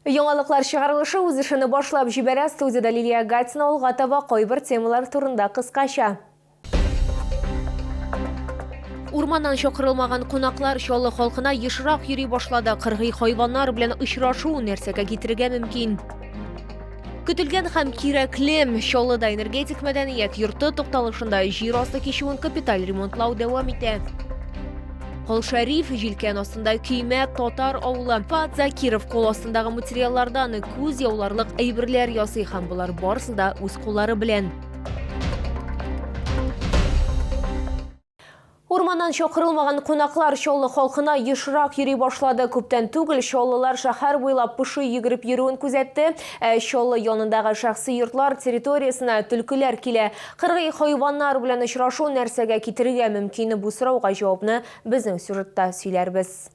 Яңалыклар чыгарылышы үз ишini башлап җибәрә. Студияда Лилия Гатина Олгатова кайбер темалар турында кыскача. Урманнан чакырылмаган кунаклар Чаллы халкына ешрак йөри башлады. Кыргый хайваннар белән очрашу нәрсәгә китерергә мөмкин. Көтелгән һәм кирәкле Чаллыда энергетик мәдәният йорты тукталышында җир асты кичүен капиталь ремонтлау дәвам итә. Шәриф җилкән астында көймә татар авылы Фат Закиров кул астындагы материаллардан күз яуларлык әйберләр ясый һәм булар барысы да үз куллары белән. Урманнан чакырылмаган кунаклар Чаллы халкына ешрак йөри башлады. Күптән түгел чаллылар шәһәр буйлап пышы йөгереп йөрүен күзәтте. Чаллы янындагы шәхси йортлар территориясенә төлкеләр килә. Кыргый хайваннар белән очрашу нәрсәгә китерергә мөмкин? Бу сорауга җавапны безнең сюжетта сөйләрбез.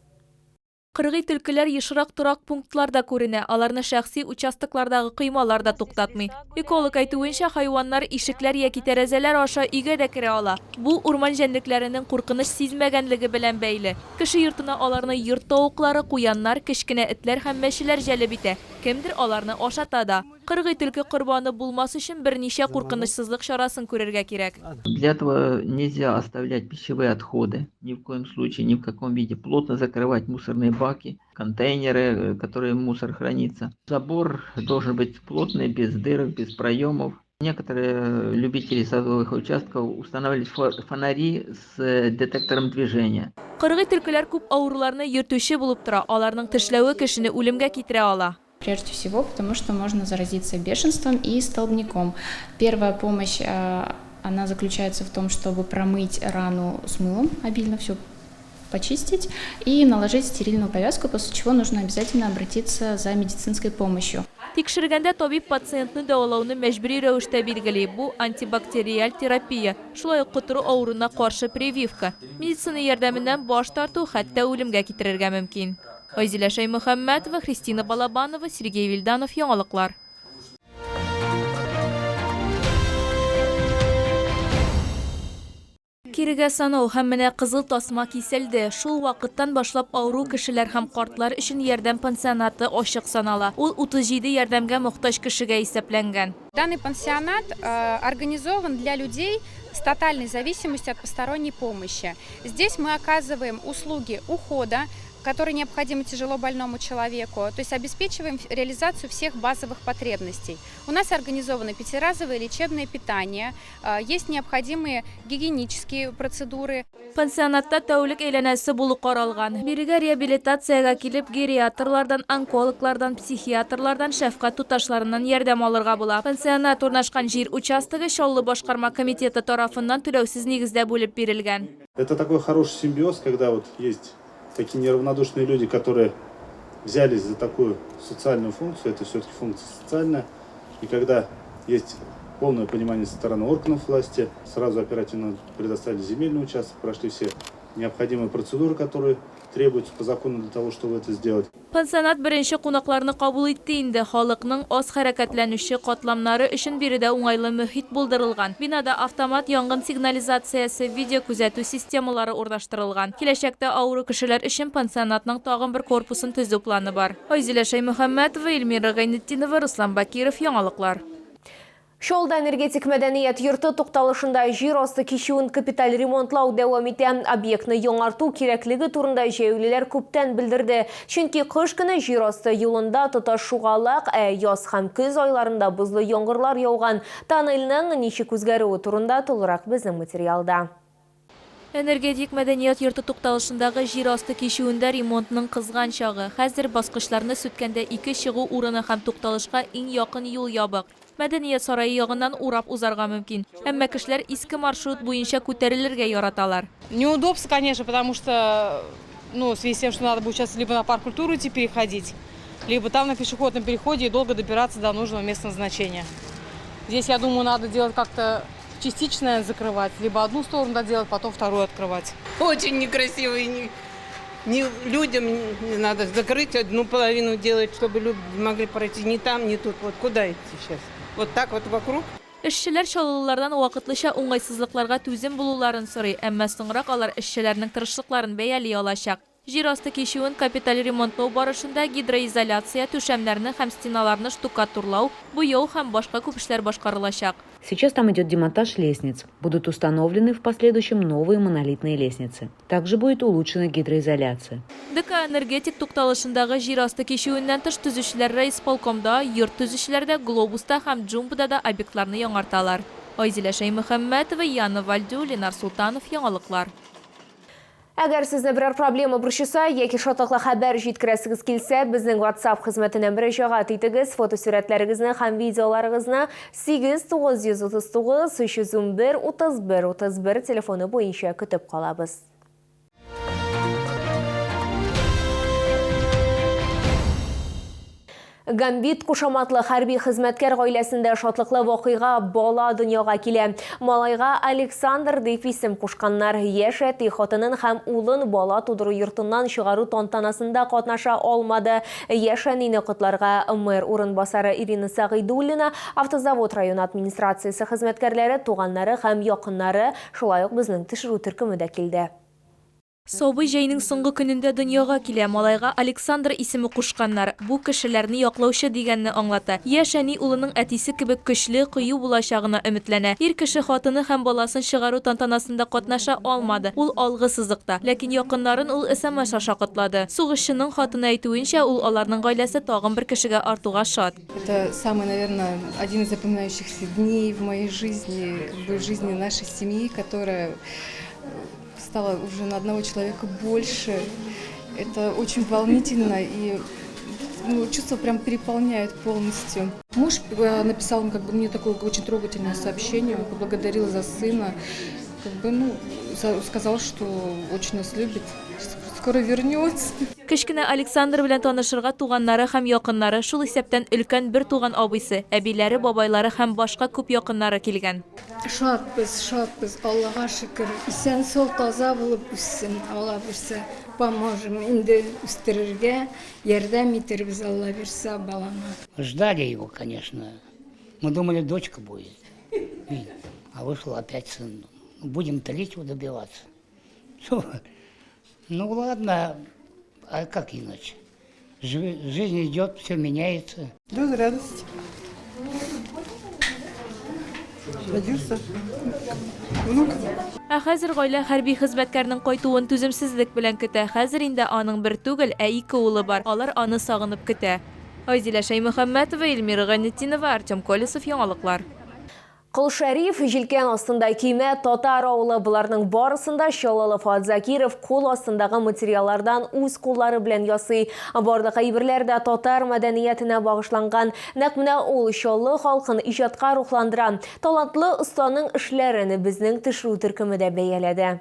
Кыргый төлкеләр ешрак торак пунктларда күренә, аларны шәхси участоклардагы кыймаларда туктатмый. Эколог әйтүенчә, хайваннар ишекләр яки тәрәзәләр аша өйгә дә керә ала. Бу урман җәнлекләренең куркыныч сизмәгәнлеге белән бәйле. Кеше йортына аларны йорт тавыклары, куяннар, кечкенә этләр һәм мәчеләр җәлеп итә. Кемдер аларны ашата да. Кыргый төлке корбаны булмас өчен берничә куркынычсызлык чарасын күрергә кирәк. Для этого нельзя оставлять пищевые отходы, ни в коем случае, ни в каком виде. Плотно закрывать мусорные баки, контейнеры, в которые мусор хранится. Забор должен быть плотный, без дырок, без проемов. Некоторые любители садовых участков устанавливали фонари с детектором движения. Кыргый төлкеләр күп авыруларны йөртүче булып тора, аларның тешләве кешене үлемгә китерә ала. Прежде всего, потому что можно заразиться бешенством и столбняком. Первая помощь, она заключается в том, чтобы промыть рану с мылом, обильно все почистить и наложить стерильную повязку, после чего нужно обязательно обратиться за медицинской помощью. Тикшергәндә табиб пациентны дәвалауны мәҗбүри рәвештә билгели. Бу антибактериаль терапия, шулай ук котыру авыруына каршы прививка. Медицина ярдәменнән баш тарту хәтта үлемгә китерергә мөмкин. Айзилә Шаймөхәммәтова, Христина Балабанова, Сергей Вильданов, Яңалыклар. Кирегә санау һәм менә кызыл тасма киселде. Шул вакыттан башлап авыру кешеләр һәм картлар өчен ярдәм пансионаты ачык санала. Ул 37 ярдәмгә мохтаҗ кешегә исәпләнгән. Данный пансионат организован для людей с тотальной зависимостью от посторонней помощи. Здесь мы оказываем услуги ухода, которые необходимы тяжело больному человеку, то есть обеспечиваем реализацию всех базовых потребностей. У нас организовано 5-разовое лечебное питание, есть необходимые гигиенические процедуры. Пансионатта тәүлек әйләнәсе булу каралган. Бирегә реабилитациягә килеп гериатрлардан, онкологлардан, психиатрлардан, шәфкать туташларыннан ярдәм алырга була. Пансионат урнашкан җир участогы Чаллы башкарма комитеты тарафыннан түләүсез нигездә бүлеп бирелгән. Это такой хороший симбиоз, когда вот есть такие неравнодушные люди, которые взялись за такую социальную функцию, это все-таки функция социальная, и когда есть полное понимание со стороны органов власти, сразу оперативно предоставили земельный участок, прошли все необходимые процедуры, которые требуются по закону для того, чтобы это сделать. Пансионат беренче кунакларны кабул итте инде. Халыкның аз хәрәкәтләнүче катламнары өчен биредә уңайлы мөхит булдырылган. Бинада автомат янгын сигнализациясе, видео күзәтү системалары урнаштырылган. Киләчәктә авыру кешеләр өчен пансионатның тагын бер корпусын төзү планы бар. Айзилә Шаймөхәммәтова, Эльмира Гайнетдинова, Руслан Бакиров, Яңалыклар. Чаллыда энергетик мәдәният йорты тукталышында җир асты кичүен капиталь ремонтлау дәвам итә. Объектны яңарту кирәклеге турында җәяүлеләр күптән белдерде. Чөнки кыш көне җир асты юлында тоташугалак, яз һәм көз айларында бозлы яңгырлар яуган. Тоннельнең ничек үзгәрүе турында тулырак безнең материалда. Энергетик мәдәният йорты тукталышындагы җир асты кичүендә ремонтның кызган чагы. Хәзер баскычларны сүткәндә 2 чыгу урыны һәм тукталышка иң якын юл ябык. Мәдәният сарае ягыннан урап узарга мөмкин. Әмма кешеләр иске маршрут буенча күтәрелергә яраталар. Неудобство, конечно, потому что, в связи с тем, что надо будет сейчас либо на парк культуры идти переходить, либо там на пешеходном переходе и долго добираться до нужного места назначения. Здесь, я думаю, надо делать как-то частично закрывать, либо одну сторону доделать, потом вторую открывать. Очень некрасиво. Людям не надо закрыть одну половину делать, чтобы люди могли пройти ни там, ни тут. Вот куда идти сейчас? Вот так вот вокруг. Эшчеләр чаллылардан вакытлыча уңайсызлыкларга түзем булуларын сорый, әмма соңрак алар эшчеләрнең тырышлыкларын бәяли алачак. Жер асты кешеуін капиталь ремонтлау барышында гидроизоляция, түшәмнәрне һәм стеналарны штукатурлау, буяу һәм башка күп эшләр башкарылачак. Сейчас там идет демонтаж лестниц. Будут установлены в последующем новые монолитные лестницы. Также будет улучшена гидроизоляция. ДК энергетик тукталышындагы жер асты кешеуеннән тыш төзүчеләр райисполкомда, йорт төзүчеләрдә, глобуста һәм джумбада да объектларны яңарталар. Айзилә Шаймөхәммәтова, Яна Вальду, Ленар Султанов, яңалыклар. Әгәр сезне берәр проблема борчыса, яки шатлыклы хәбәр җиткерәсегез килсә, безнең WhatsApp хезмәтенә мөрәҗәгать итегез, фотосурәтләрегезне һәм видеоларыгызны 8939 311 31 31 телефоны буенча көтеп калабыз. Гамбит кушаматлы хәрби хезмәткәр гаиләсендә шатлыклы вакыйга бала дөньяга килә. Малайга Александр дип исем кушканнар. Яшь әти хатынын һәм улын бала тудыру йортыннан чыгару тантанасында катнаша алмады. Яшь әнине котларга мэр урынбасары Ирина Сагыйдуллина, Автозавод район администрациясе хезмәткәрләре, туганнары һәм якыннары, шулай ук безнең тикшерү төркеме дә килде. Сабый җәйнең соңгы көнендә дөньяга килә. Малайга Александр исеме кушканнар. Бу кешеләрне яклаучы дигәнне аңлата. Яшь әни улының әтисе кебек көчле, кыю булачагына өметләнә. Ир кеше хатыны һәм баласын чыгару тантанасында катнаша алмады. Ул алгы сызыкта. Ләкин якыннарын ул СМС аша котлады. Сугышчының хатыны әйтүенчә, ул аларның гаиләсе тагын бер кешегә артуга шат. Это самый, наверное, один из запоминающихся дней в моей жизни, в жизни нашей семьи, которая стало уже на одного человека больше. Это очень волнительно, и чувства прям переполняют полностью. Муж написал мне такое очень трогательное сообщение, он поблагодарил за сына, сказал, что очень нас любит, скоро вернется. Кечкенә Александр белән танышырга туганнары һәм якыннары, шул исәптән өлкән бер туган абыйсы, әбиләре, бабайлары һәм башка күп якыннары килгән. Шатбыз, Аллаға шükür. Исән сау таза булып үссен, Алла берсә, поможем инде үстерергә, ярдәм итербез, Алла берсә баланы. Ждали его, конечно. Мы думали, дочка будет. А вышел опять сын. Будем талить его, добиваться. Ну ладно, а как иначе? Жизнь идет, все меняется. Да, радость. Родился внук. Ә хәзер гаилә хәрби хезмәткәрнең кайтуын түземсезлек белән көтә. Хәзер инде аның бер түгел, ә ике улы бар. Алар аны сагынып көтә. Айзилә Шаймөхәммәтова, Эльмира Ганетдинова, Артем Колесов, яңалыклар. Кыл Шәриф, җилкән астында киме, татар авылы буларның барысында Чаллалы Фуат Закиров кул астындагы материаллардан үз куллары белән ясый. Бардык әйберләр дә татар мәдәниятенә багышланган. Нәкъ менә ул Чаллы халкын иҗатка рухландыра. Талантлы останың эшләрен безнең тикшерү төркеме дә бәяләде.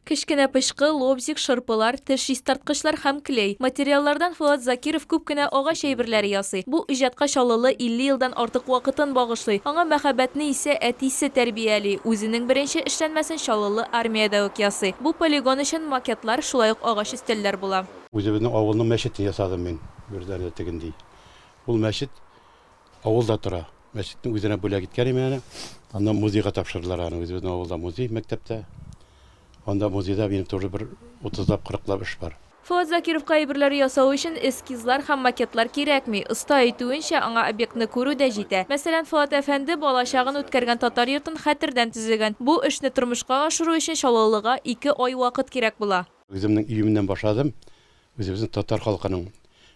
Кечкенә пышкы, лобзик, шырпылар, теш чистарткычлар һәм клей. Материаллардан Фуат Закиров күп кенә агач әйберләре ясый. Бу иҗатка Чаллылы 50 елдан артык вакытын багышлый. Аңа мәхәббәтне исә әтисе тәрбияли. Үзенең беренче эшләнмәсен Чаллылы армиядә үк ясый. Бу полигон өчен макетлар, шулай ук агач өстәлләр була. Үзебезнең авылның мәчетен ясадым мин бердән тегенди. Ул мәчет авылда тора. Мәчетнең үзенә бүләк иткән имен. Аннан музейга тапшырдылар аны. Үзебезнең авылда музей, мәктәптә. Анда музейда benim тоже bir 30-40 эш бар. Фуат Закировка әйберләр ясау өчен эскизлар һәм макетлар кирәкми. Оста әйтүенчә, аңа объектны күрү дә җитә. Мәсәлән, Фуат әфәнде балачагын үткәргән татар йортын хәтердән төзегән. Бу эшне тормышка ашыру өчен Чаллылыга 2 ай вакыт кирәк була. Үземнең өемнән башладым. Үзебезнең татар халкының.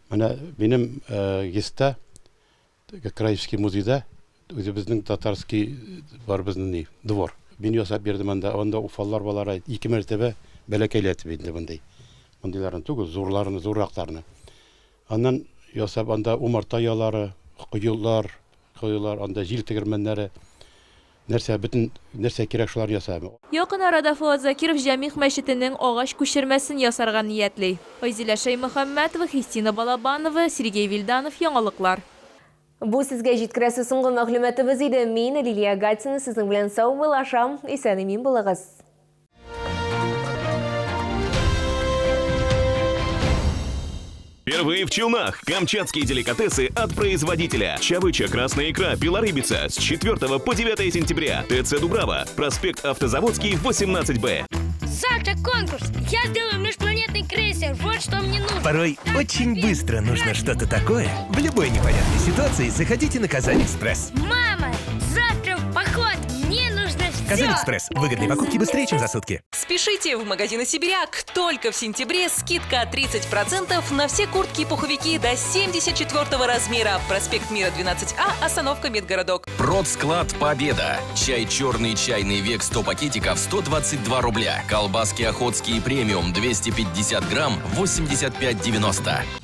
Менә минем Геста Краевский музейда үзебезнең татарский бар безнең двор. Мин ясап бирдем анда уфаллар балары 2 мәртәбә бәләкәйләтеп инде бундый. Бундыйларын түгел, зурларны, зурракларны. Аннан ясап анда умарта ялары, кыюлар, анда җил тегермәннәре. Нәрсә кирәк шулар ясап. Якын арада Фуат Закиров Җәмигъ мәчетенең агач күчермәсен ясарга ниятли. Айзилә Шаймөхәммәтова, Христина Балабанова, Сергей Вильданов, яңалыклар. Бу сезгә җиткерәсе соңгы мәгълүматыбыз иде. Мин Лилия Гатина, сезнең белән саумылашам. Исән-имин булыгыз. Впервые в Челнах камчатские деликатесы от производителя. Чавыча, красная икра, белорыбица с 4 по 9 сентября. ТЦ Дубрава, проспект Автозаводский, 18Б. Саша, конкурс! Я сделаю межпланетный беспилотный крейсер, вот что мне нужно. Порой очень быстро нужно что-то такое. В любой непонятной ситуации заходите на Казань-Экспресс. Мама, завтра в поход, мне нужно все. Казань-Экспресс. Выгодные покупки быстрее, чем за сутки. Спешите в магазины «Сибиряк». Только в сентябре скидка 30% на все куртки и пуховики до 74 размера. Проспект Мира, 12А, остановка Медгородок. Продсклад «Победа». Чай «Черный чайный век» 100 пакетиков 122 рубля. Колбаски «Охотские премиум» 250 грамм 85,90.